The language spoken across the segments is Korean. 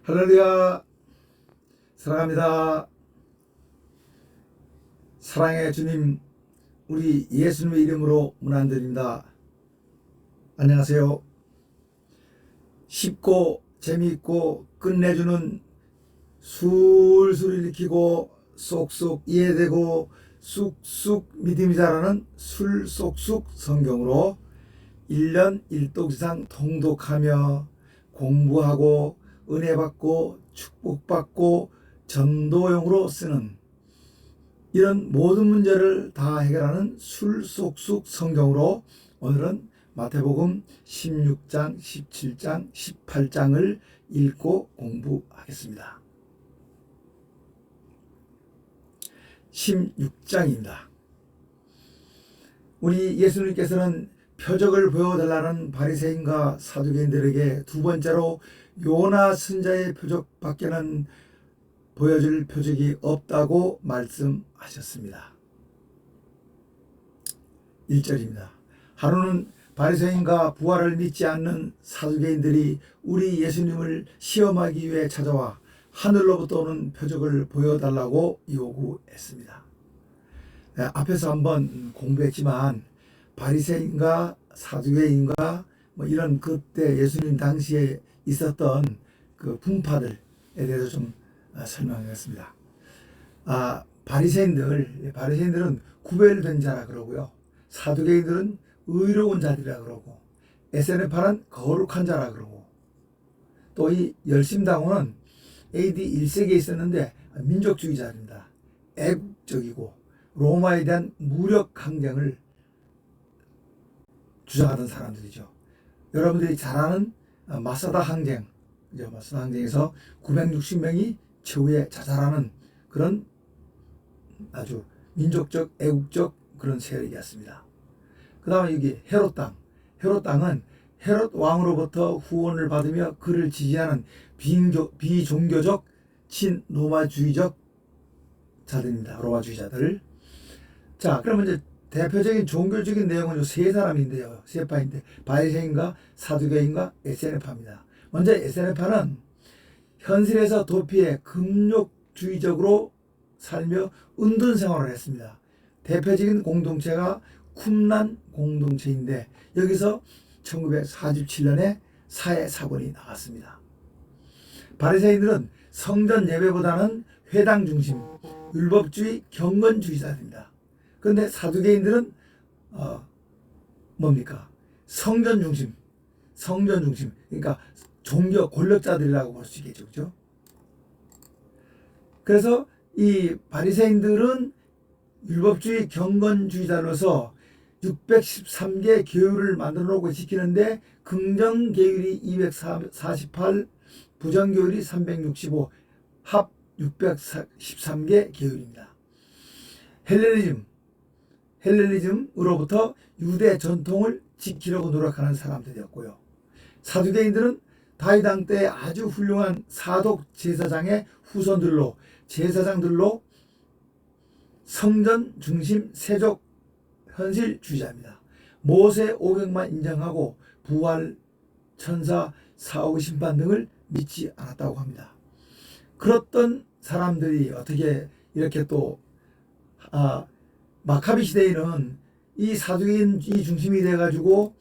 할렐루야. 사랑합니다. 사랑의 주님, 우리 예수님의 이름으로 문안드립니다. 안녕하세요. 쉽고 재미있고 끝내주는 술술 일으키고 쏙쏙 이해되고 쑥쑥 믿음이 자라는 술쏙쑥 성경으로 1년 1독 이상 통독하며 공부하고 은혜 받고 축복받고 전도용으로 쓰는 이런 모든 문제를 다 해결하는 술쏙쑥 성경으로 오늘은 마태복음 16장, 17장, 18장을 읽고 공부하겠습니다. 16장입니다. 우리 예수님께서는 표적을 보여달라는 바리새인과 사두개인들에게 두 번째로 요나 선자의 표적밖에는 보여줄 표적이 없다고 말씀하셨습니다. 1절입니다. 하루는 바리새인과 부활을 믿지 않는 사두개인들이 우리 예수님을 시험하기 위해 찾아와 하늘로부터 오는 표적을 보여달라고 요구했습니다. 앞에서 한번 공부했지만 바리새인과 사두개인과 이런 그때 예수님 당시에 있었던 그 분파들에 대해서 좀 설명하겠습니다. 바리새인들은 구별된 자라 그러고요. 사두개인들은 의로운 자들이라 그러고 에세네파는 거룩한 자라 그러고 또 이 열심당원은 AD 1세기에 있었는데 민족주의자입니다. 애국적이고 로마에 대한 무력 항쟁을 주장하던 사람들이죠. 여러분들이 잘 아는 마사다 항쟁, 마사다 항쟁에서 960명이 최후에 자살하는 그런 아주 민족적, 애국적 그런 세력이었습니다. 그 다음에 여기 헤롯당. 헤롯당은 헤롯 왕으로부터 후원을 받으며 그를 지지하는 비종교적 친로마주의적 자들입니다. 로마주의자들. 자, 그러면 이제 대표적인 종교적인 내용은 세 사람인데요. 세 파인데 바리새인과 사두개인과 에세네파입니다. 먼저 에세네파는 현실에서 도피해 금욕주의적으로 살며 은둔 생활을 했습니다. 대표적인 공동체가 쿰란 공동체인데 여기서 1947년에 사회 사건이 나왔습니다. 바리새인들은 성전 예배보다는 회당 중심, 율법주의 경건주의자입니다. 그런데 사두개인들은 뭡니까? 성전 중심. 그러니까 종교 권력자들이라고 볼 수 있겠죠. 그렇죠? 그래서 이 바리새인들은 율법주의 경건주의자로서 613개 계율을 만들어 놓고 지키는데 긍정 계율이 248, 부정 계율이 365, 합 613개 계율입니다. 헬레니즘으로부터 유대 전통을 지키려고 노력하는 사람들이었고요. 사두개인들은 다윗왕 때 아주 훌륭한 사독 제사장의 후손들로 제사장들로 성전 중심 세족 현실주의자입니다. 모세 오경만 인정하고 부활, 천사, 사후 심판 등을 믿지 않았다고 합니다. 그렇던 사람들이 어떻게 이렇게 또 마카비 시대에는 이 사두개인 이 중심이 돼가지고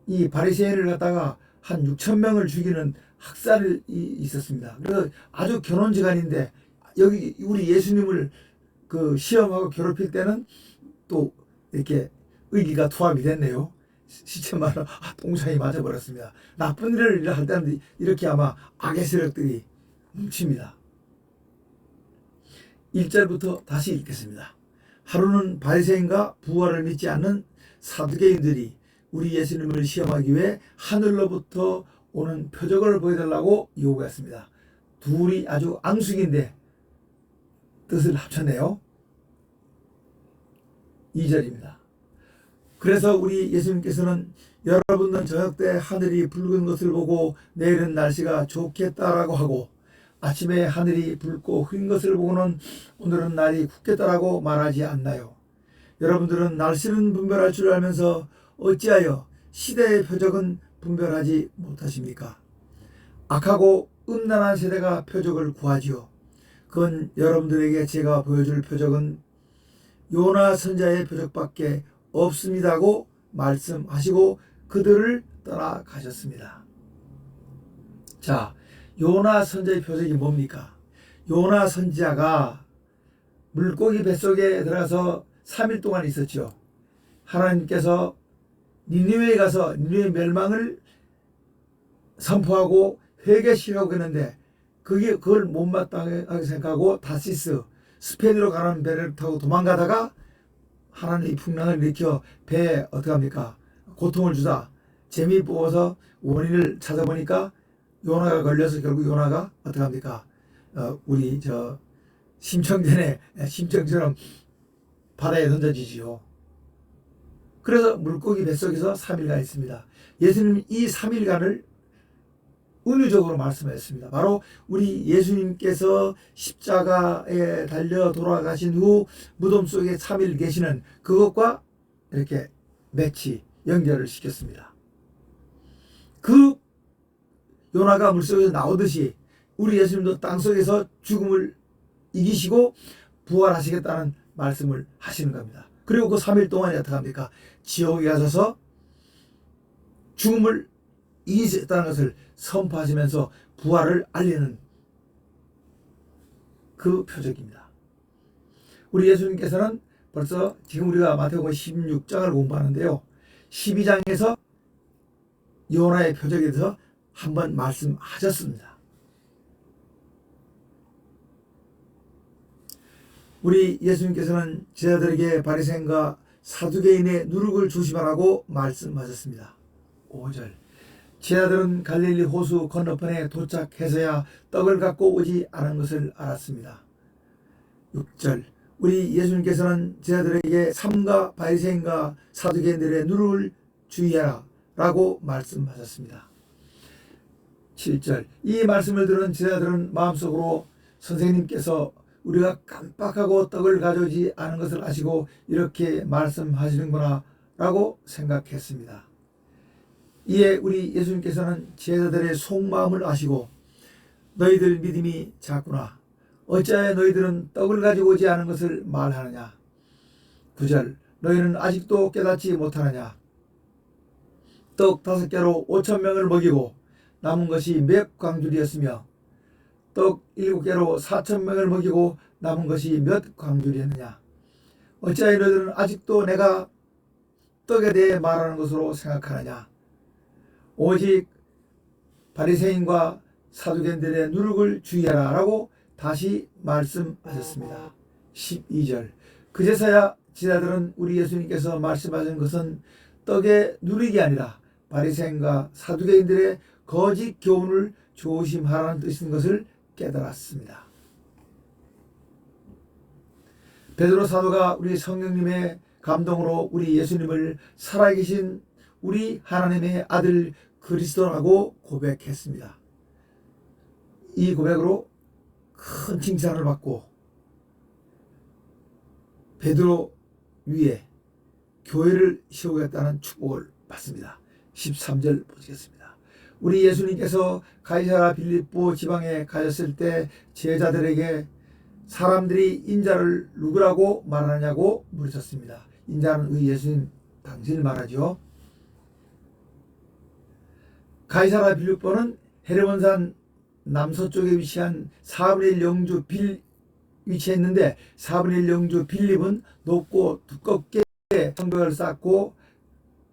이 바리새인을 갖다가 한 6,000명을 죽이는 학살이 있었습니다. 그래서 아주 견원지간인데 여기 우리 예수님을 그 시험하고 괴롭힐 때는 또 이렇게 의기가 투합이 됐네요. 시체마다 동상이 맞아버렸습니다. 나쁜 일을 할 때는 이렇게 아마 악의 세력들이 뭉칩니다. 1절부터 다시 읽겠습니다. 하루는 바리새인과 부활을 믿지 않는 사두개인들이 우리 예수님을 시험하기 위해 하늘로부터 오는 표적을 보여달라고 요구했습니다. 둘이 아주 앙숙인데 뜻을 합쳤네요. 2절입니다. 그래서 우리 예수님께서는 여러분은 저녁 때 하늘이 붉은 것을 보고 내일은 날씨가 좋겠다라고 하고 아침에 하늘이 붉고 흐린 것을 보고는 오늘은 날이 굳겠다라고 말하지 않나요? 여러분들은 날씨는 분별할 줄 알면서 어찌하여 시대의 표적은 분별하지 못하십니까? 악하고 음란한 세대가 표적을 구하지요. 그건 여러분들에게 제가 보여줄 표적은 요나 선자의 표적밖에 없습니다고 말씀하시고 그들을 떠나가셨습니다. 자, 요나 선자의 표적이 뭡니까? 요나 선지자가 물고기 뱃속에 들어가서 3일 동안 있었죠. 하나님께서 니느웨에 가서 니느웨 멸망을 선포하고 회개시키라고 했는데 그걸 못마땅하게 생각하고 다시스 스페인으로 가는 배를 타고 도망가다가 하나님이 풍랑을 일으켜 배에 어떻게 합니까? 고통을 주자 재미 뽑아서 원인을 찾아보니까 요나가 걸려서 결국 요나가 어떻게 합니까? 우리 심청전에 바다에 던져지지요. 그래서 물고기 뱃속에서 3일간 있습니다. 예수님은 이 3일간을 은유적으로 말씀하셨습니다. 바로 우리 예수님께서 십자가에 달려 돌아가신 후 무덤 속에 3일 계시는 그것과 이렇게 매치 연결을 시켰습니다. 그 요나가 물속에서 나오듯이 우리 예수님도 땅속에서 죽음을 이기시고 부활하시겠다는 말씀을 하시는 겁니다. 그리고 그 3일 동안에 어떻게 합니까? 지옥에 가셔서 죽음을 이기셨다는 것을 선포하시면서 부활을 알리는 그 표적입니다. 우리 예수님께서는 벌써 지금 우리가 마태복음 16장을 공부하는데요. 12장에서 요나의 표적에 대해서 한번 말씀하셨습니다. 우리 예수님께서는 제자들에게 바리새인과 사두개인의 누룩을 조심하라고 말씀하셨습니다. 5절 제자들은 갈릴리 호수 건너편에 도착해서야 떡을 갖고 오지 않은 것을 알았습니다. 6절 우리 예수님께서는 제자들에게 삼가 바리새인과 사두개인들의 누룩을 주의하라 라고 말씀하셨습니다. 7절 이 말씀을 들은 제자들은 마음속으로 선생님께서 우리가 깜빡하고 떡을 가져오지 않은 것을 아시고 이렇게 말씀하시는구나 라고 생각했습니다. 이에 우리 예수님께서는 제자들의 속마음을 아시고 너희들 믿음이 작구나. 어찌하여 너희들은 떡을 가지고 오지 않은 것을 말하느냐. 9절 너희는 아직도 깨닫지 못하느냐. 떡 5개로 5,000명을 먹이고 남은 것이 몇 광줄이었으며 떡 7개로 4,000명을 먹이고 남은 것이 몇 광줄이었느냐. 어찌하여 너희들은 아직도 내가 떡에 대해 말하는 것으로 생각하느냐. 오직 바리새인과 사두개인들의 누룩을 주의하라 라고 다시 말씀하셨습니다. 12절 그제서야 제자들은 우리 예수님께서 말씀하신 것은 떡의 누룩이 아니라 바리새인과 사두개인들의 거짓 교훈을 조심하라는 뜻인 것을 깨달았습니다. 베드로 사도가 우리 성령님의 감동으로 우리 예수님을 살아계신 우리 하나님의 아들 그리스도라고 고백했습니다. 이 고백으로 큰 칭찬을 받고 베드로 위에 교회를 세우겠다는 축복을 받습니다. 13절 보시겠습니다. 우리 예수님께서 가이사랴 빌립보 지방에 가셨을 때 제자들에게 사람들이 인자를 누구라고 말하냐고 물으셨습니다. 인자는 우리 예수님 당신을 말하죠. 가이사랴 빌립보는 헤르몬산 남서쪽에 위치한 4분의 1 영주 빌 위치했는데 4분의 1 영주 빌립은 높고 두껍게 성벽을 쌓고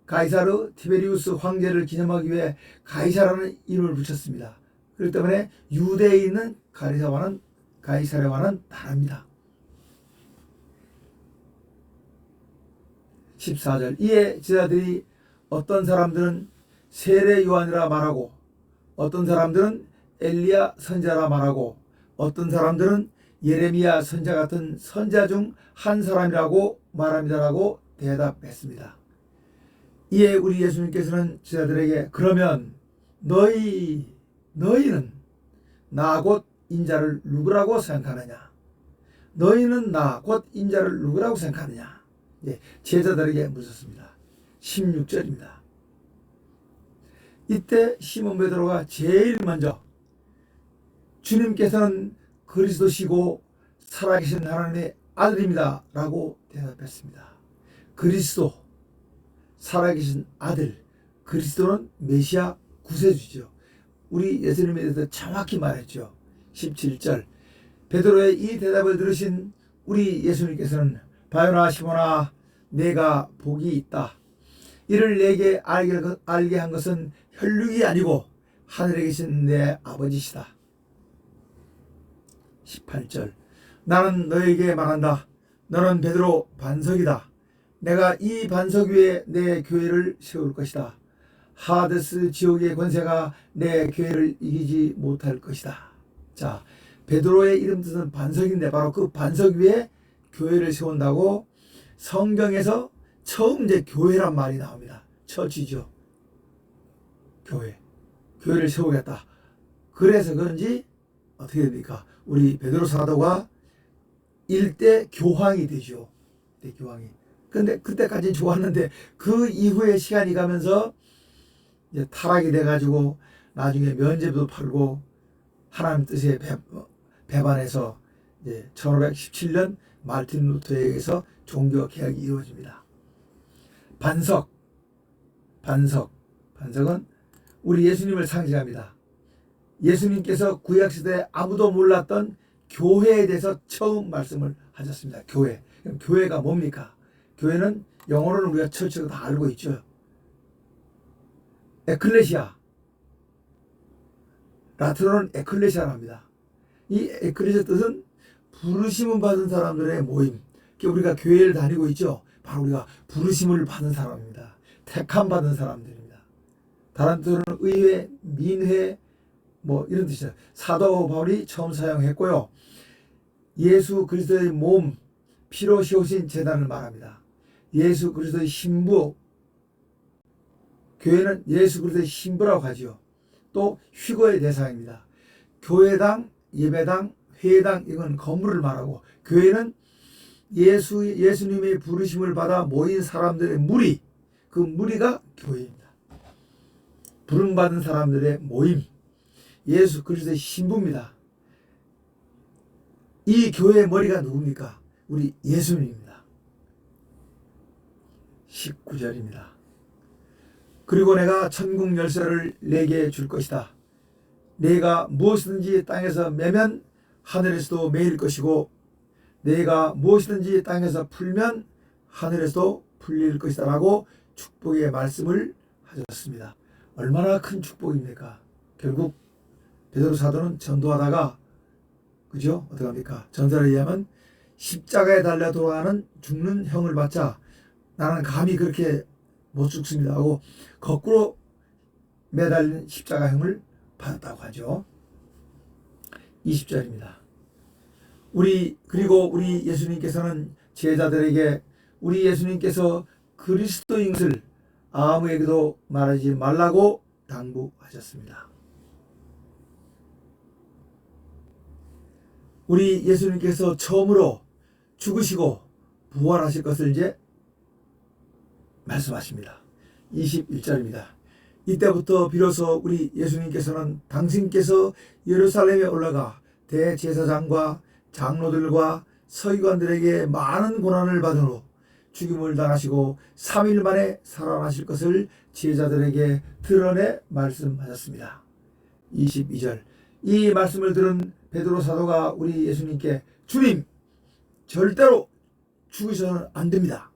가이사르 티베리우스 황제를 기념하기 위해 가이사라는 이름을 붙였습니다. 그렇기 때문에 유대에 있는 가이사랴와는 다릅니다. 14절 이에 제자들이 어떤 사람들은 세례 요한이라 말하고 어떤 사람들은 엘리야 선자라 말하고 어떤 사람들은 예레미야 선자 같은 선자 중 한 사람이라고 말합니다라고 대답했습니다. 이에 우리 예수님께서는 제자들에게 그러면 너희는 나 곧 인자를 누구라고 생각하느냐? 너희는 나 곧 인자를 누구라고 생각하느냐? 제자들에게 묻었습니다. 16절입니다. 이때 시몬 베드로가 제일 먼저 주님께서는 그리스도시고 살아계신 하나님의 아들입니다 라고 대답했습니다. 그리스도, 살아계신 아들, 그리스도는 메시아 구세주죠. 우리 예수님에 대해서 정확히 말했죠. 17절 베드로의 이 대답을 들으신 우리 예수님께서는 바요나 시몬아 내가 복이 있다. 이를 내게 알게 한 것은 혈육이 아니고 하늘에 계신 내 아버지시다. 18절 나는 너에게 말한다. 너는 베드로 반석이다. 내가 이 반석 위에 내 교회를 세울 것이다. 하데스 지옥의 권세가 내 교회를 이기지 못할 것이다. 자, 베드로의 이름 뜻은 반석인데 바로 그 반석 위에 교회를 세운다고 성경에서 처음 이제 교회란 말이 나옵니다. 처치죠. 교회를 세우겠다. 그래서 그런지 어떻게 됩니까? 우리 베드로 사도가 일대 교황이 되죠. 일대 교황이. 근데 그때까지는 좋았는데 그 이후에 시간이 가면서 이제 타락이 돼가지고 나중에 면죄부도 팔고 하나님 뜻에 배반해서 이제 1517년 마르틴 루터에 의해서 종교 개혁이 이루어집니다. 반석은 우리 예수님을 상징합니다. 예수님께서 구약시대에 아무도 몰랐던 교회에 대해서 처음 말씀을 하셨습니다. 교회. 그럼 교회가 뭡니까? 교회는 영어로는 우리가 처치로 다 알고 있죠. 에클레시아. 라틴어는 에클레시아라 합니다. 이 에클레시아 뜻은 부르심을 받은 사람들의 모임. 우리가 교회를 다니고 있죠. 바로 우리가 부르심을 받은 사람입니다. 택함 받은 사람들입니다. 다른 뜻으로는 의회, 민회, 뭐 이런 뜻이죠. 사도 바울이 처음 사용했고요. 예수 그리스도의 몸, 피로 씌우신 제단을 말합니다. 예수 그리스도의 신부, 교회는 예수 그리스도의 신부라고 하죠. 또 휴거의 대상입니다. 교회당, 예배당, 회당 이건 건물을 말하고 교회는 예수님의 부르심을 받아 모인 사람들의 무리, 그 무리가 교회입니다. 부름받은 사람들의 모임, 예수 그리스도의 신부입니다. 이 교회의 머리가 누굽니까? 우리 예수님입니다. 19절입니다. 그리고 내가 천국 열쇠를 내게 줄 것이다. 내가 무엇이든지 땅에서 매면 하늘에서도 매일 것이고 내가 무엇이든지 땅에서 풀면 하늘에서도 풀릴 것이다 라고 축복의 말씀을 하셨습니다. 얼마나 큰 축복입니까? 결국 베드로 사도는 전도하다가 그죠? 어떻게 합니까? 전설에 의하면 십자가에 달려 돌아가는 죽는 형을 받자 나는 감히 그렇게 못 죽습니다 하고 거꾸로 매달린 십자가형을 받았다고 하죠. 20절입니다. 그리고 우리 예수님께서는 제자들에게 우리 예수님께서 그리스도인 것을 아무에게도 말하지 말라고 당부하셨습니다. 우리 예수님께서 처음으로 죽으시고 부활하실 것을 이제 말씀하십니다. 21절입니다. 이때부터 비로소 우리 예수님께서는 당신께서 예루살렘에 올라가 대제사장과 장로들과 서기관들에게 많은 고난을 받은 후 죽임을 당하시고 3일 만에 살아나실 것을 제자들에게 드러내 말씀하셨습니다. 22절 이 말씀을 들은 베드로 사도가 우리 예수님께 주님 절대로 죽으셔서는 안 됩니다.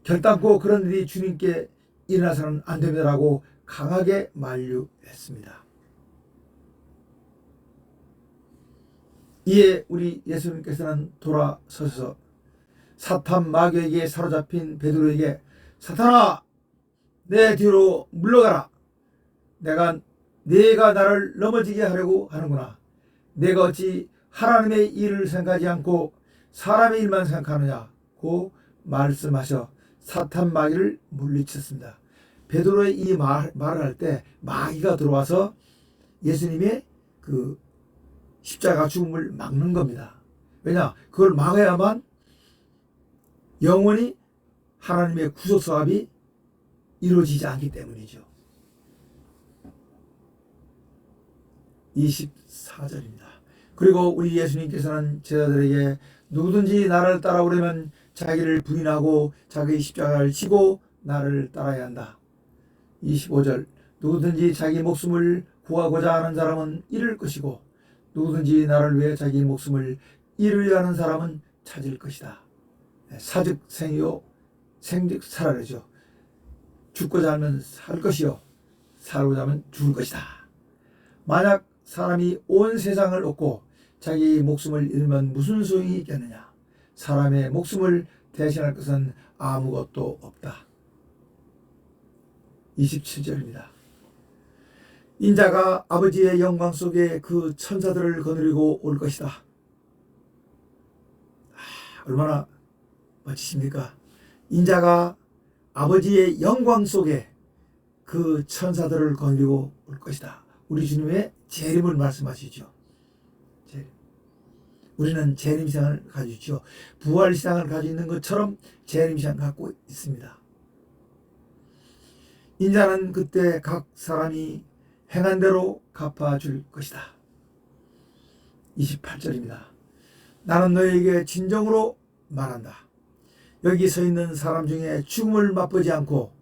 결단코 그런 일이 주님께 일어나서는 안 됩니다라고 강하게 만류했습니다. 이에 우리 예수님께서는 돌아서셔서 사탄 마귀에게 사로잡힌 베드로에게 사탄아 내 뒤로 물러가라. 내가 나를 넘어지게 하려고 하는구나. 내가 어찌 하나님의 일을 생각하지 않고 사람의 일만 생각하느냐고 말씀하셔 사탄 마귀를 물리쳤습니다. 베드로의 이 말을 할 때 마귀가 들어와서 예수님의 그 십자가 죽음을 막는 겁니다. 왜냐? 그걸 막아야만 영원히 하나님의 구속 사업이 이루어지지 않기 때문이죠. 24절입니다. 그리고 우리 예수님께서는 제자들에게 누구든지 나를 따라오려면 자기를 부인하고 자기 십자가를 지고 나를 따라야 한다. 25절 누구든지 자기 목숨을 구하고자 하는 사람은 잃을 것이고 누구든지 나를 위해 자기 목숨을 잃으려 하는 사람은 찾을 것이다. 사즉 생이요 생즉 살아내죠. 죽고자 하면 살 것이요 살고자 하면 죽을 것이다. 만약 사람이 온 세상을 얻고 자기 목숨을 잃으면 무슨 소용이 있겠느냐. 사람의 목숨을 대신할 것은 아무것도 없다. 27절입니다. 인자가 아버지의 영광 속에 그 천사들을 거느리고 올 것이다. 얼마나 멋지십니까? 인자가 아버지의 영광 속에 그 천사들을 거느리고 올 것이다. 우리 주님의 재림을 말씀하시죠. 재림. 우리는 재림신앙을 가지고 있죠. 부활신앙을 가지고 있는 것처럼 재림신앙을 갖고 있습니다. 인자는 그때 각 사람이 행한 대로 갚아줄 것이다. 28절입니다. 나는 너에게 진정으로 말한다. 여기 서 있는 사람 중에 죽음을 맛보지 않고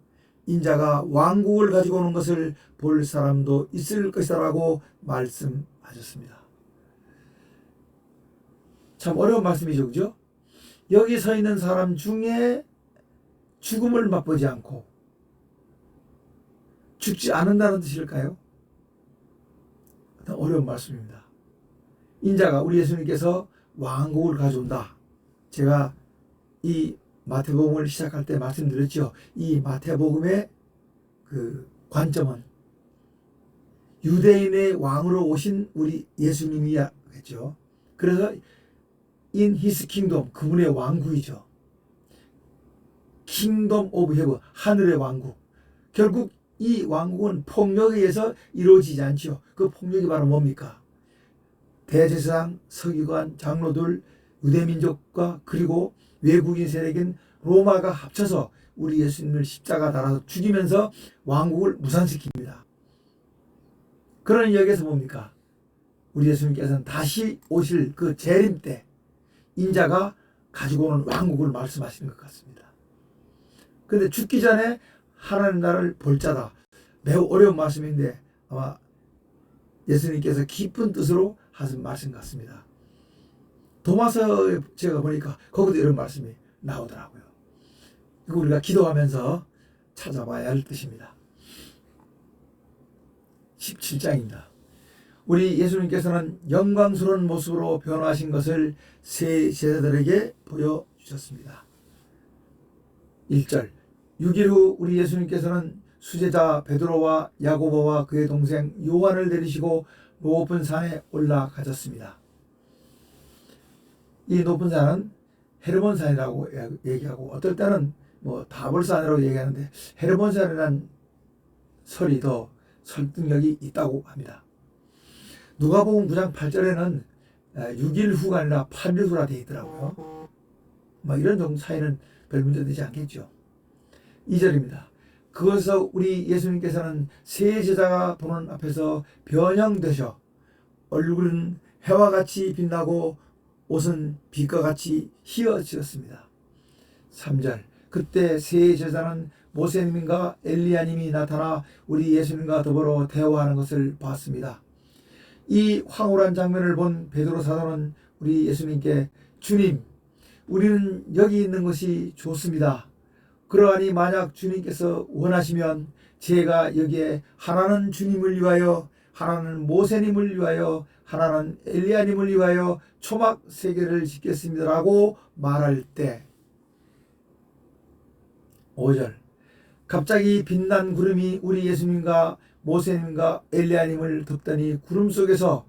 인자가 왕국을 가지고 오는 것을 볼 사람도 있을 것이라고 말씀하셨습니다. 참 어려운 말씀이죠, 그죠? 여기 서 있는 사람 중에 죽음을 맛보지 않고 죽지 않는다는 뜻일까요? 어려운 말씀입니다. 인자가 우리 예수님께서 왕국을 가져온다. 제가 이 마태복음을 시작할 때 말씀드렸죠. 이 마태복음의 그 관점은 유대인의 왕으로 오신 우리 예수님이겠죠. 그래서 in his kingdom, 그분의 왕국이죠. kingdom of heaven, 하늘의 왕국. 결국 이 왕국은 폭력에 의해서 이루어지지 않죠. 그 폭력이 바로 뭡니까? 대제사장, 서기관, 장로들, 유대민족과 그리고 외국인 세력인 로마가 합쳐서 우리 예수님을 십자가 달아서 죽이면서 왕국을 무산시킵니다. 그런 여기에서 뭡니까? 우리 예수님께서는 다시 오실 그 재림 때 인자가 가지고 오는 왕국을 말씀하시는 것 같습니다. 그런데 죽기 전에 하나님 나라를 볼 자다. 매우 어려운 말씀인데 아마 예수님께서 깊은 뜻으로 하신 말씀 같습니다. 도마서에 제가 보니까 거기도 이런 말씀이 나오더라고요. 이거 우리가 기도하면서 찾아봐야 할 뜻입니다. 17장입니다. 우리 예수님께서는 영광스러운 모습으로 변화하신 것을 세 제자들에게 보여주셨습니다. 1절 6일 후 우리 예수님께서는 수제자 베드로와 야고보와 그의 동생 요한을 데리시고 높은 산에 올라가셨습니다. 이 높은 산은 헤르몬 산이라고 얘기하고 어떨 때는 뭐 다볼산이라고 얘기하는데 헤르몬 산이라는 설이 더 설득력이 있다고 합니다. 누가복음 9장 8절에는 6일 후가 아니라 8일 후라 되어 있더라고요. 뭐 이런 정도 차이는 별 문제 되지 않겠죠. 2절입니다. 그것에서 우리 예수님께서는 세 제자가 보는 앞에서 변형되셔 얼굴은 해와 같이 빛나고 옷은 빛과 같이 희어지었습니다. 3절 그때 세 제자는 모세님과 엘리야님이 나타나 우리 예수님과 더불어 대화하는 것을 봤습니다. 이 황홀한 장면을 본 베드로 사도는 우리 예수님께 주님, 우리는 여기 있는 것이 좋습니다. 그러하니 만약 주님께서 원하시면 제가 여기에 하나는 주님을 위하여, 하나는 모세님을 위하여, 하나는 엘리야님을 위하여 초막 3개를 짓겠습니다라고 말할 때 5절 갑자기 빛난 구름이 우리 예수님과 모세님과 엘리야님을 덮더니 구름 속에서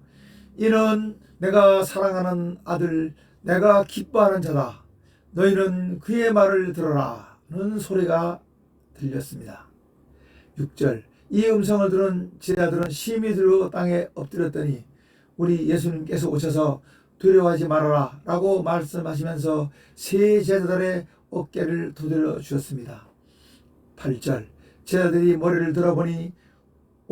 이는 내가 사랑하는 아들, 내가 기뻐하는 자다. 너희는 그의 말을 들어라 는 소리가 들렸습니다. 6절 이 음성을 들은 제자들은 심히 들고 땅에 엎드렸더니 우리 예수님께서 오셔서 두려워하지 말아라 라고 말씀하시면서 세 제자들의 어깨를 두드려 주셨습니다. 8절 제자들이 머리를 들어보니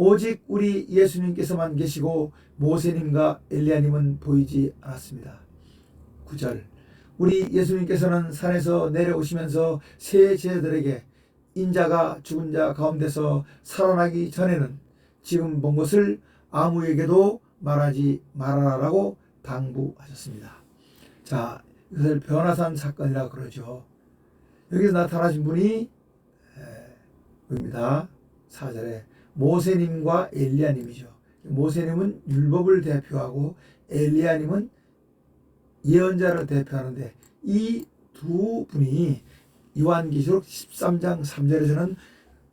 오직 우리 예수님께서만 계시고 모세님과 엘리야님은 보이지 않았습니다. 9절 우리 예수님께서는 산에서 내려오시면서 세 제자들에게 인자가 죽은 자 가운데서 살아나기 전에는 지금 본 것을 아무에게도 말하지 말아라라고 당부하셨습니다. 자, 이것을 변화산 사건이라고 그러죠. 여기서 나타나신 분이 입니다. 4절에 모세님과 엘리야님이죠. 모세님은 율법을 대표하고 엘리야님은 예언자를 대표하는데 이 두 분이 요한계시록 13장 3절에서는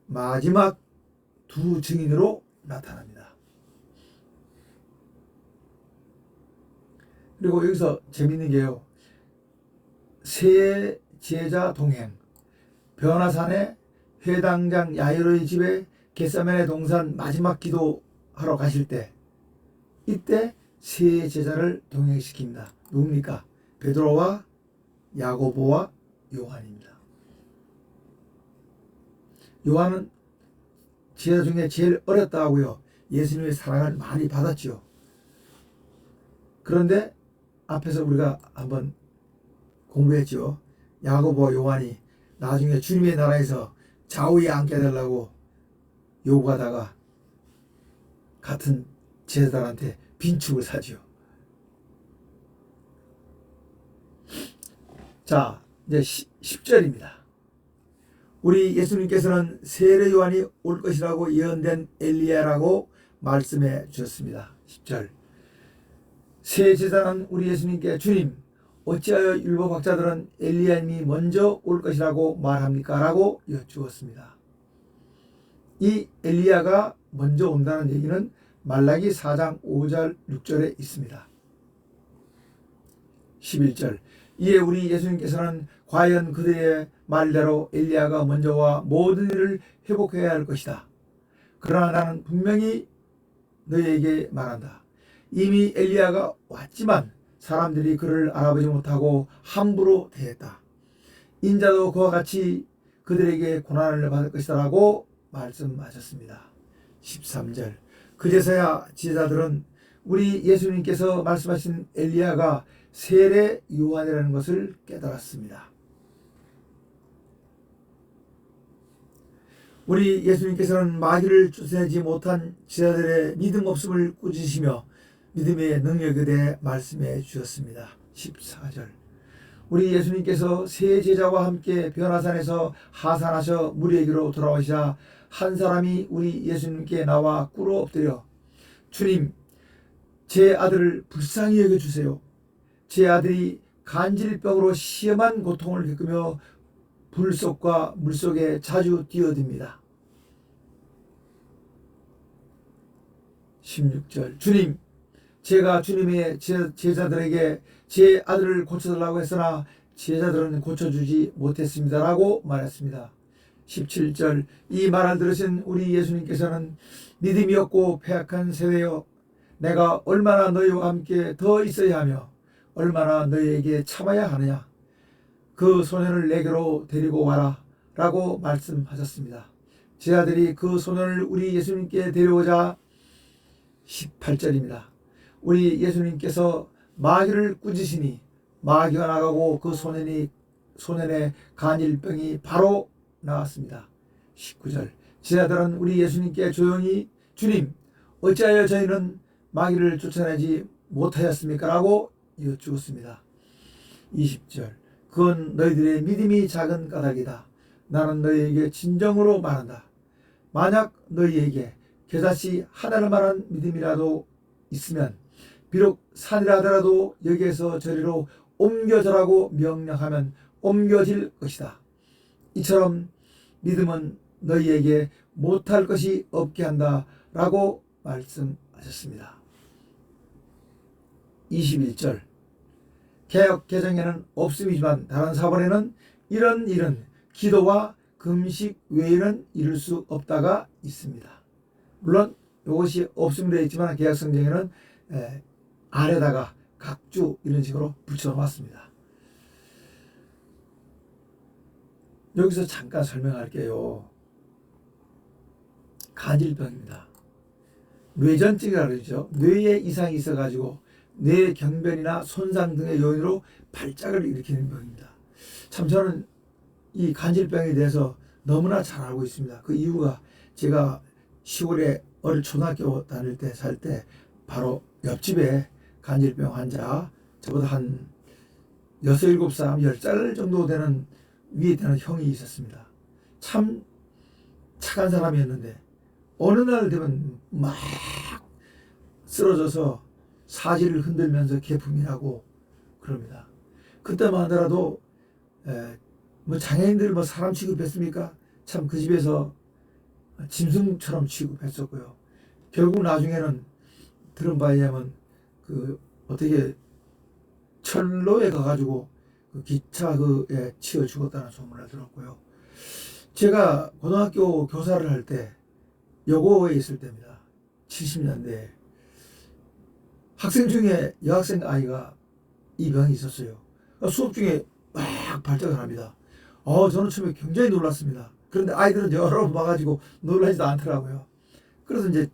마지막 두 증인으로 나타납니다. 그리고 여기서 재밌는 게요. 세 제자 동행, 변화산에 회당장 야이로의 집에 겟세마네 동산 마지막 기도하러 가실 때 이때 세 제자를 동행시킵니다. 누굽니까? 베드로와 야고보와 요한입니다. 요한은 제자 중에 제일 어렸다 하고요. 예수님의 사랑을 많이 받았죠. 그런데 앞에서 우리가 한번 공부했죠. 야고보와 요한이 나중에 주님의 나라에서 좌우에 앉게 해달라고 요구하다가 같은 제자들한테 빈축을 사죠. 자, 이제 10절입니다. 우리 예수님께서는 세례 요한이 올 것이라고 예언된 엘리야라고 말씀해 주셨습니다. 10절 세 제자는 우리 예수님께 주님 어찌하여 율법학자들은 엘리야님이 먼저 올 것이라고 말합니까? 라고 여쭈었습니다. 이 엘리야가 먼저 온다는 얘기는 말라기 4장 5절 6절에 있습니다. 11절 이에 우리 예수님께서는 과연 그들의 말대로 엘리야가 먼저 와 모든 일을 회복해야 할 것이다. 그러나 나는 분명히 너희에게 말한다. 이미 엘리야가 왔지만 사람들이 그를 알아보지 못하고 함부로 대했다. 인자도 그와 같이 그들에게 고난을 받을 것이다 라고 말씀하셨습니다. 13절 그제서야 제자들은 우리 예수님께서 말씀하신 엘리야가 세례 요한이라는 것을 깨달았습니다. 우리 예수님께서는 마귀를 쫓아내지 못한 제자들의 믿음 없음을 꾸짖으시며 믿음의 능력에 대해 말씀해 주셨습니다. 14절 우리 예수님께서 세 제자와 함께 변화산에서 하산하셔 무리에게로 돌아오시자 한 사람이 우리 예수님께 나와 꿇어 엎드려 주님 제 아들을 불쌍히 여겨주세요. 제 아들이 간질병으로 시험한 고통을 겪으며 불속과 물속에 자주 뛰어듭니다. 16절 주님 제가 주님의 제자들에게 제 아들을 고쳐달라고 했으나 제자들은 고쳐주지 못했습니다 라고 말했습니다. 17절 이 말을 들으신 우리 예수님께서는 믿음이 없고 패악한 세대여 내가 얼마나 너희와 함께 더 있어야 하며 얼마나 너희에게 참아야 하느냐 그 소년을 내게로 데리고 와라 라고 말씀하셨습니다. 제자들이 그 소년을 우리 예수님께 데려오자 18절입니다. 우리 예수님께서 마귀를 꾸짖으시니 마귀가 나가고 그 소년의 간질병이 바로 나왔습니다. 19절 제자들은 우리 예수님께 조용히 주님 어찌하여 저희는 마귀를 쫓아내지 못하였습니까? 라고 여쭈었습니다. 20절 그건 너희들의 믿음이 작은 까닭이다. 나는 너희에게 진정으로 말한다. 만약 너희에게 겨자씨 하나만한 믿음이라도 있으면 비록 산이라 하더라도 여기에서 저리로 옮겨져라고 명령하면 옮겨질 것이다. 이처럼 믿음은 너희에게 못할 것이 없게 한다 라고 말씀하셨습니다. 21절 개역 개정에는 없음이지만 다른 사본에는 이런 일은 기도와 금식 외에는 이룰 수 없다가 있습니다. 물론 이것이 없음 되어 있지만 개역 성경에는 아래다가 각주 이런 식으로 붙여놨습니다. 여기서 잠깐 설명할게요. 간질병입니다. 뇌전증이라고 그러죠. 뇌에 이상이 있어가지고 뇌 경변이나 손상 등의 요인으로 발작을 일으키는 병입니다. 참 저는 이 간질병에 대해서 너무나 잘 알고 있습니다. 그 이유가 제가 시골에 어릴 초등학교 다닐 때 살 때 바로 옆집에 간질병 환자, 저보다 한 6, 7살, 10살 정도 되는 위에 되는 형이 있었습니다. 참 착한 사람이었는데 어느 날 되면 막 쓰러져서 사지를 흔들면서 개품이 나고 그럽니다. 그때만 하더라도 뭐 장애인들 뭐 사람 취급했습니까? 참 그 집에서 짐승처럼 취급했었고요. 결국 나중에는 들은 바에 의하면 그 어떻게 철로에 가가지고 그 기차 그에 치여 죽었다는 소문을 들었고요. 제가 고등학교 교사를 할 때 여고에 있을 때입니다. 70년대 학생 중에 여학생 아이가 이 병이 있었어요. 수업 중에 막 발작을 합니다. 저는 처음에 굉장히 놀랐습니다. 그런데 아이들은 여러 번 봐가지고 놀라지도 않더라고요. 그래서 이제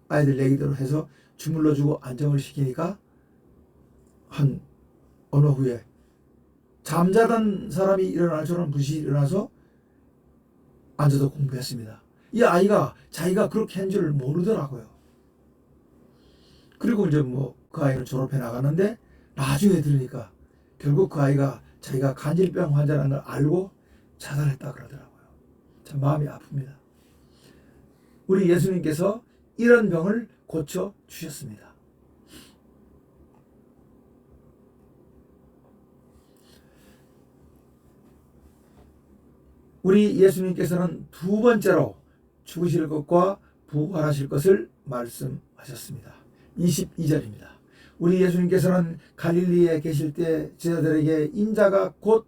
아이들 얘기대로 해서 주물러주고 안정을 시키니까 한 어느 후에 잠자던 사람이 일어날 처럼 부시 일어나서 앉아서 공부했습니다. 이 아이가 자기가 그렇게 한 줄 모르더라고요. 그리고 이제 뭐 그 아이는 졸업해 나가는데 나중에 들으니까 결국 그 아이가 자기가 간질병 환자라는 걸 알고 자살했다 그러더라고요. 참 마음이 아픕니다. 우리 예수님께서 이런 병을 고쳐 주셨습니다. 우리 예수님께서는 두 번째로 죽으실 것과 부활하실 것을 말씀하셨습니다. 22절입니다. 우리 예수님께서는 갈릴리에 계실 때 제자들에게 인자가 곧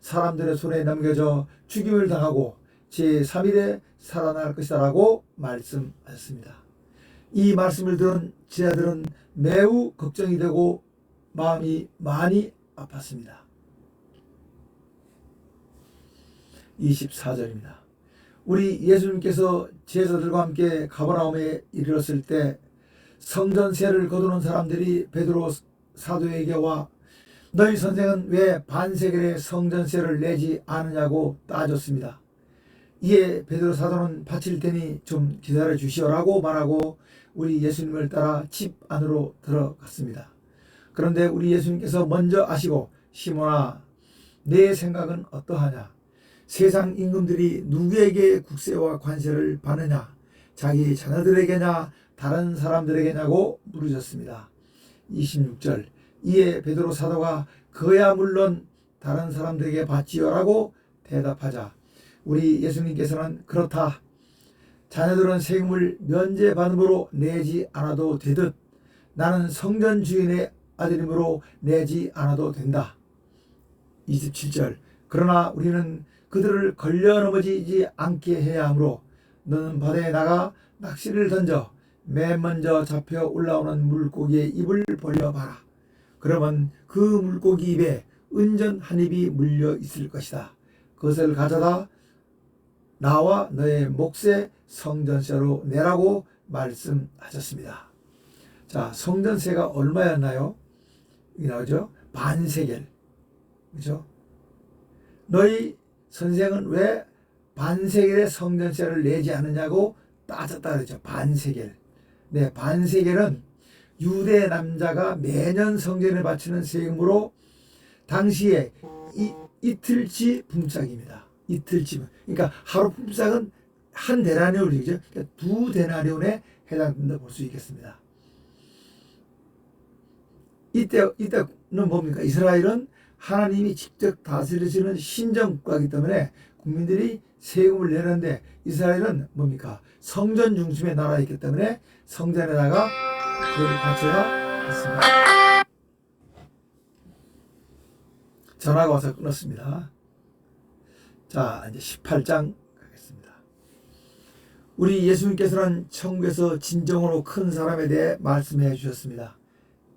사람들의 손에 넘겨져 죽임을 당하고 제3일에 살아날 것이라고 말씀하셨습니다. 이 말씀을 들은 제자들은 매우 걱정이 되고 마음이 많이 아팠습니다. 24절입니다. 우리 예수님께서 제자들과 함께 가버나움에 이르렀을 때 성전세를 거두는 사람들이 베드로 사도에게 와 너희 선생은 왜 반세겔의 성전세를 내지 않느냐고 따졌습니다. 이에 베드로 사도는 바칠 테니 좀 기다려 주시오라고 말하고 우리 예수님을 따라 집 안으로 들어갔습니다. 그런데 우리 예수님께서 먼저 아시고 시몬아 내 생각은 어떠하냐? 세상 임금들이 누구에게 국세와 관세를 받느냐? 자기 자녀들에게냐 다른 사람들에게냐고 물으셨습니다. 26절 이에 베드로 사도가 그야 물론 다른 사람들에게 받지요라고 대답하자 우리 예수님께서는 그렇다. 자녀들은 세금을 면제받음으로 내지 않아도 되듯 나는 성전 주인의 아들이므로 내지 않아도 된다. 27절 그러나 우리는 그들을 걸려 넘어지지 않게 해야 하므로 너는 바다에 나가 낚시를 던져 맨 먼저 잡혀 올라오는 물고기의 입을 벌려봐라. 그러면 그 물고기 입에 은전 한 입이 물려 있을 것이다. 그것을 가져다 나와 너의 몫의 성전세로 내라고 말씀하셨습니다. 자, 성전세가 얼마였나요? 여기 나오죠? 반세겔. 그죠? 너희 선생은 왜 반세겔의 성전세를 내지 않느냐고 따졌다 그러죠. 반세겔. 네, 반세겔은 유대 남자가 매년 성전에 바치는 세금으로 당시에 이틀치 품삯입니다. 이틀치. 그러니까 하루 품삯은 한 데나리온이죠. 그러니까 두 데나리온에 해당된다 볼 수 있겠습니다. 이때는 뭡니까? 이스라엘은 하나님이 직접 다스리시는 신정국가이기 때문에 국민들이 세금을 내는데 이스라엘은 뭡니까? 성전 중심의 나라이기 때문에 성전에다가 그걸 바쳐야 했습니다. 전화가 와서 끊었습니다. 자, 이제 18장 가겠습니다. 우리 예수님께서는 천국에서 진정으로 큰 사람에 대해 말씀해 주셨습니다.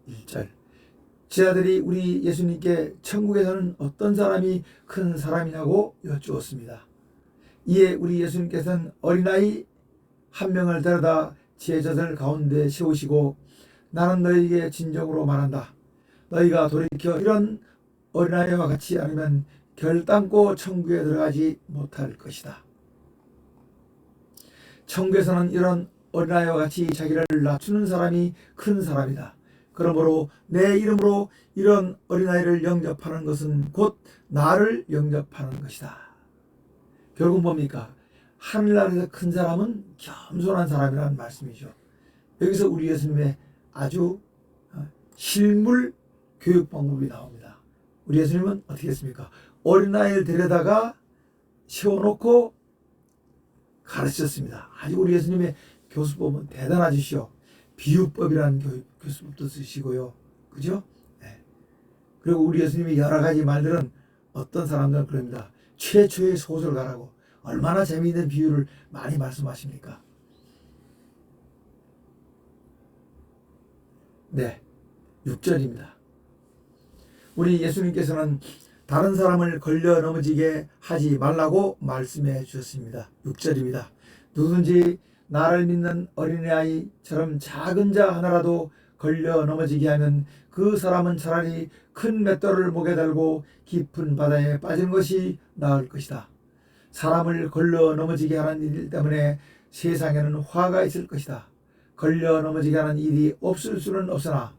1절 제자들이 우리 예수님께 천국에서는 어떤 사람이 큰 사람이냐고 여쭈었습니다. 이에 우리 예수님께서는 어린아이 한 명을 데려다 제자들 가운데 세우시고 나는 너희에게 진정으로 말한다. 너희가 돌이켜 이런 어린아이와 같이 않으면 결단코 천국에 들어가지 못할 것이다. 천국에서는 이런 어린아이와 같이 자기를 낮추는 사람이 큰 사람이다. 그러므로 내 이름으로 이런 어린아이를 영접하는 것은 곧 나를 영접하는 것이다. 결국 뭡니까? 하늘나라에서 큰 사람은 겸손한 사람이라는 말씀이죠. 여기서 우리 예수님의 아주 실물 교육 방법이 나옵니다. 우리 예수님은 어떻게 했습니까? 어린아이를 데려다가 세워놓고 가르치셨습니다. 아주 우리 예수님의 교수법은 대단하시죠. 비유법이라는 교수법도 쓰시고요. 그죠? 네. 그리고 우리 예수님이 여러 가지 말들은 어떤 사람들은 그럽니다. 최초의 소설가라고 얼마나 재미있는 비유를 많이 말씀하십니까? 네, 6절입니다. 우리 예수님께서는 다른 사람을 걸려 넘어지게 하지 말라고 말씀해 주셨습니다. 6절입니다. 누구든지 나를 믿는 어린아이처럼 작은 자 하나라도 걸려 넘어지게 하면 그 사람은 차라리 큰 맷돌을 목에 달고 깊은 바다에 빠지는 것이 나을 것이다. 사람을 걸려 넘어지게 하는 일 때문에 세상에는 화가 있을 것이다. 걸려 넘어지게 하는 일이 없을 수는 없으나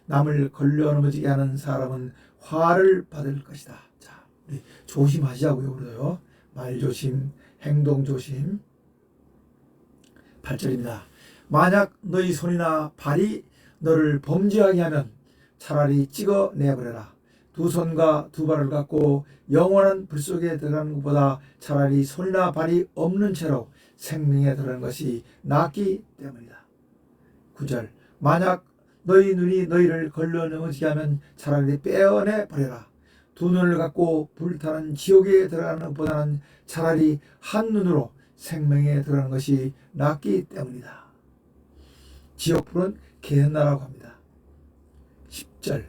남을 걸려 넘어지게 하는 사람은 화를 받을 것이다. 자, 우리 조심하시자고요. 그래요. 말 조심, 행동 조심. 8절입니다. 만약 너희 손이나 발이 너를 범죄하게 하면 차라리 찍어 내버려라. 두 손과 두 발을 갖고 영원한 불 속에 들어가는 것보다 차라리 손이나 발이 없는 채로 생명에 들어가는 것이 낫기 때문이다. 9절. 만약 너희 눈이 너희를 걸러 넘어지게 하면 차라리 빼어내 버려라. 두 눈을 갖고 불타는 지옥에 들어가는 것보다는 차라리 한 눈으로 생명에 들어가는 것이 낫기 때문이다. 지옥불은 게으르다라고 합니다. 10절.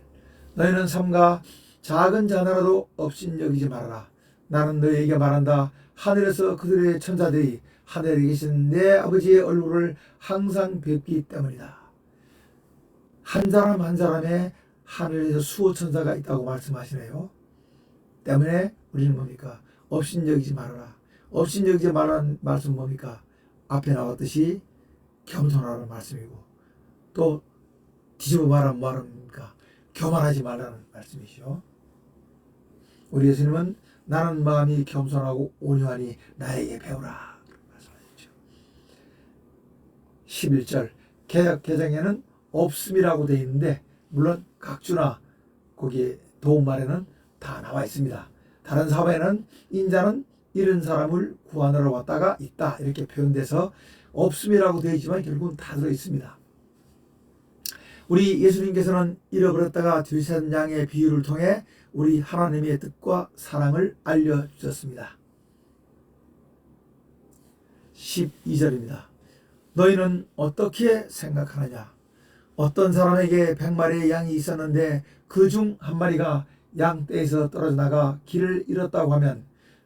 너희는 삼가 작은 자 하나라도 업신여기지 말아라. 나는 너희에게 말한다. 하늘에서 그들의 천사들이 하늘에 계신 내 아버지의 얼굴을 항상 뵙기 때문이다. 한 사람 한 사람의 하늘에서 수호 천사가 있다고 말씀하시네요. 때문에 우리는 뭡니까? 업신여기지 말아라. 업신여기지 말라는 말씀 뭡니까? 앞에 나왔듯이 겸손하라는 말씀이고 또 뒤집어 말하면 뭐합니까? 교만하지 말라는 말씀이시죠. 우리 예수님은 나는 마음이 겸손하고 온유하니 나에게 배우라 말씀하셨죠. 11절 개역 개정에는 없음이라고 되어 있는데 물론 각주나 거기에 도움말에는 다 나와 있습니다. 다른 사회는 인자는 잃은 사람을 구하느라 왔다가 있다 이렇게 표현돼서 없음이라고 되어 있지만 결국은 다 들어 있습니다. 우리 예수님께서는 잃어버렸다가 되찾은 양의 비유를 통해 우리 하나님의 뜻과 사랑을 알려주셨습니다. 12절입니다. 너희는 어떻게 생각하느냐? 어떤 사람에게 100마리의 양이 있었는데 그 중 한 마리가 양떼에서 떨어져 나가 길을 잃었다고 하면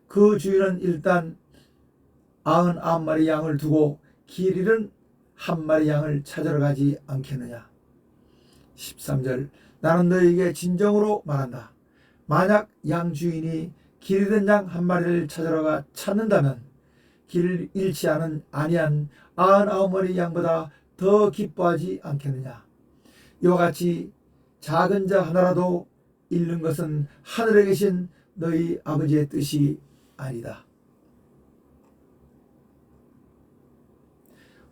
그 주인은 일단 99마리 양을 두고 길 잃은 한 마리 양을 찾으러 가지 않겠느냐? 13절. 나는 너희에게 진정으로 말한다. 만약 양 주인이 길 잃은 양 한 마리를 찾으러 찾는다면 길을 잃지 아니한 99마리 양보다 더 기뻐하지 않겠느냐? 이와 같이 작은 자 하나라도 잃는 것은 하늘에 계신 너희 아버지의 뜻이 아니다.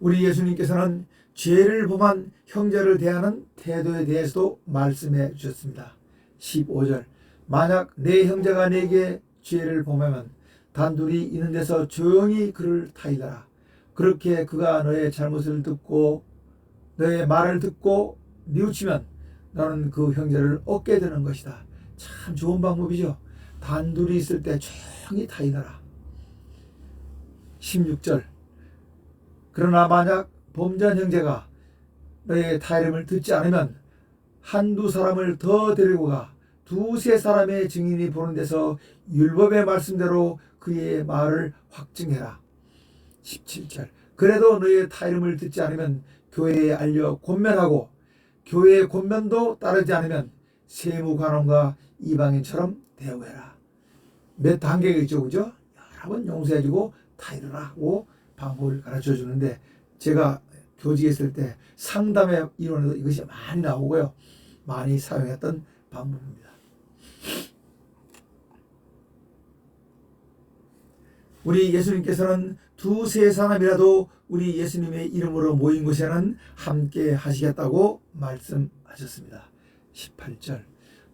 우리 예수님께서는 죄를 범한 형제를 대하는 태도에 대해서도 말씀해 주셨습니다. 15절. 만약 내 형제가 내게 죄를 범하면 단둘이 있는 데서 조용히 그를 타일러라. 그렇게 그가 너의 잘못을 듣고 너의 말을 듣고 뉘우치면 너는 그 형제를 얻게 되는 것이다. 참 좋은 방법이죠. 단둘이 있을 때 조용히 타일러라. 16절. 그러나 만약 범죄한 형제가 너의 타이름을 듣지 않으면 한두 사람을 더 데리고 가 두세 사람의 증인이 보는 데서 율법의 말씀대로 그의 말을 확증해라. 17절. 그래도 너희의 타이름을 듣지 않으면 교회에 알려 권면하고 교회의 권면도 따르지 않으면 세무관원과 이방인처럼 대우해라. 몇 단계가 있죠, 그죠? 여러 번 용서해주고 타이르라고 방법을 가르쳐 주는데, 제가 교직에 있을 때 상담의 이론에도 이것이 많이 나오고요, 많이 사용했던 방법입니다. 우리 예수님께서는 두세 사람이라도 우리 예수님의 이름으로 모인 곳에는 함께 하시겠다고 말씀하셨습니다. 18절.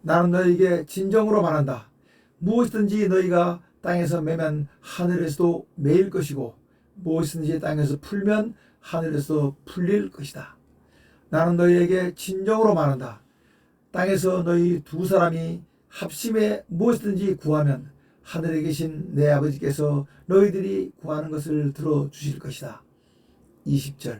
나는 너희에게 진정으로 말한다. 무엇이든지 너희가 땅에서 매면 하늘에서도 매일 것이고 무엇이든지 땅에서 풀면 하늘에서 풀릴 것이다. 나는 너희에게 진정으로 말한다. 땅에서 너희 두 사람이 합심해 무엇이든지 구하면 하늘에 계신 내 아버지께서 너희들이 구하는 것을 들어주실 것이다. 20절.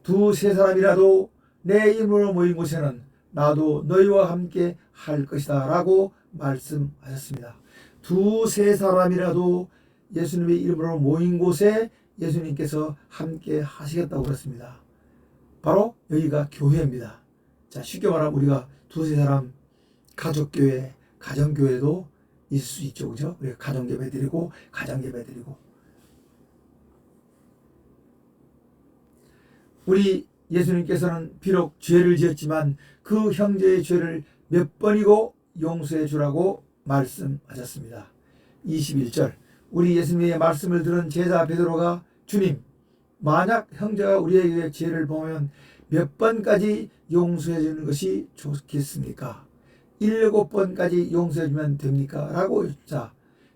두세 사람이라도 내 이름으로 모인 곳에는 나도 너희와 함께 할 것이다 라고 말씀하셨습니다. 두세 사람이라도 예수님의 이름으로 모인 곳에 예수님께서 함께 하시겠다고 그랬습니다. 바로 여기가 교회입니다. 자, 쉽게 말하면 우리가 두세 사람 가족교회, 가정교회도 있을 수 있죠, 그죠? 우리가 가정예배 드리고 가정예배 드리고. 우리 예수님께서는 비록 죄를 지었지만 그 형제의 죄를 몇 번이고 용서해 주라고 말씀하셨습니다. 21절. 우리 예수님의 말씀을 들은 제자 베드로가 주님, 만약 형제가 우리에게 죄를 범하면 몇 번까지 용서해 주는 것이 좋겠습니까? 7번까지 용서해 주면 됩니까? 라고. 자,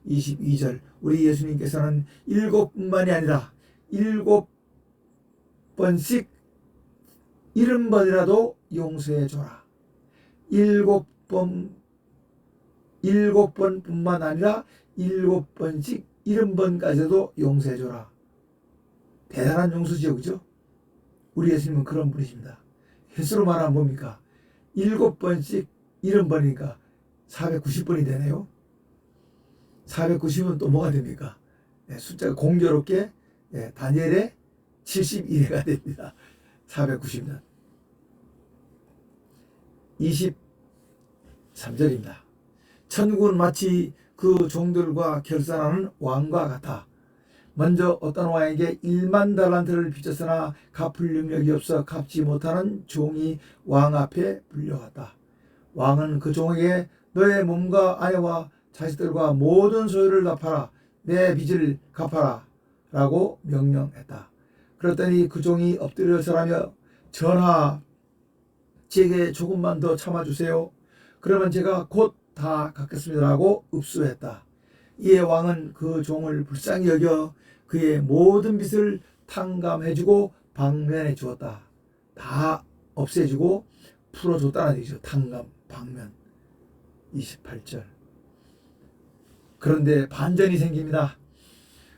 22절. 우리 예수님께서는 7뿐만이 아니라 7번씩 70번이라도 용서해 줘라. 7번뿐만 아니라 7번씩 70번까지도 용서해 줘라. 대단한 용서죠, 그죠? 우리 예수님은 그런 분이십니다. 횟수로 말하면 뭡니까? 7번씩 70번이니까 490번이 되네요. 490은 또 뭐가 됩니까? 네, 숫자가 공교롭게 다니엘의 71회가 됩니다. 490년. 23절입니다. 천국은 마치 그 종들과 결산하는 왕과 같아. 먼저 어떤 왕에게 1만 달란트를 빚졌으나 갚을 능력이 없어 갚지 못하는 종이 왕 앞에 불려갔다. 왕은 그 종에게 너의 몸과 아내와 자식들과 모든 소유를 갚아라. 내 빚을 갚아라. 라고 명령했다. 그랬더니 그 종이 엎드려 절하며 전하, 제게 조금만 더 참아주세요. 그러면 제가 곧 다 갚겠습니다. 라고 읍수했다. 이에 왕은 그 종을 불쌍히 여겨 그의 모든 빚을 탕감해주고 방면해 주었다. 다 없애주고 풀어줬다는 얘기죠. 탕감, 방면. 28절. 그런데 반전이 생깁니다.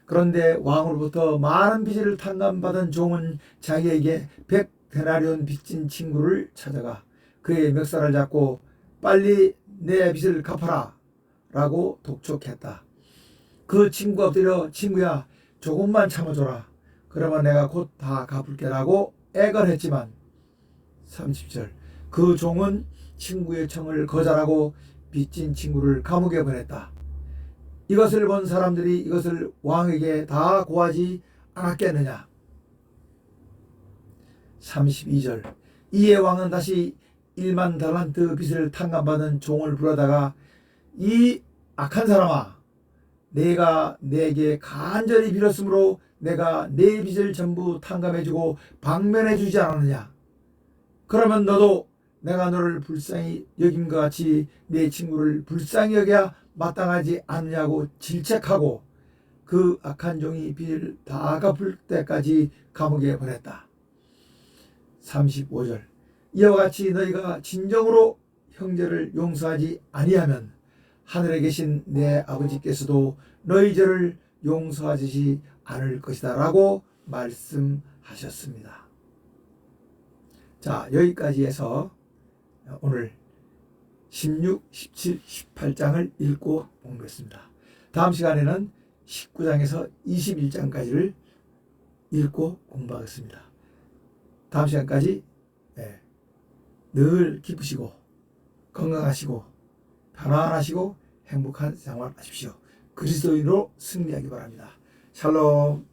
그런데 왕으로부터 많은 빚을 탕감받은 종은 자기에게 100데나리온 빚진 친구를 찾아가 그의 멱살을 잡고 빨리 내 빚을 갚아라 라고 독촉했다. 그 친구가 엎드려 친구야, 조금만 참아줘라. 그러면 내가 곧 다 갚을게 라고 애걸했지만 30절. 그 종은 친구의 청을 거절하고 빚진 친구를 감옥에 보냈다. 이것을 본 사람들이 이것을 왕에게 다 고하지 않았겠느냐. 32절. 이에 왕은 다시 1만 달란트 빚을 탕감받은 종을 불러다가 이 악한 사람아, 내가 내게 간절히 빌었으므로 내가 내 빚을 전부 탕감해주고 방면해주지 않았느냐. 그러면 너도 내가 너를 불쌍히 여김과 같이 내 친구를 불쌍히 여겨야 마땅하지 않느냐고 질책하고 그 악한 종이 빚을 다 갚을 때까지 감옥에 보냈다. 35절. 이와 같이 너희가 진정으로 형제를 용서하지 아니하면 하늘에 계신 내 아버지께서도 너희 죄를 용서하지 않을 것이다 라고 말씀하셨습니다. 자, 여기까지 해서 오늘 16, 17, 18장을 읽고 공부했습니다. 다음 시간에는 19장에서 21장까지를 읽고 공부하겠습니다. 다음 시간까지 늘 기쁘시고 건강하시고 편안하시고 행복한 생활 하십시오. 그리스도인으로 승리하기 바랍니다. 샬롬.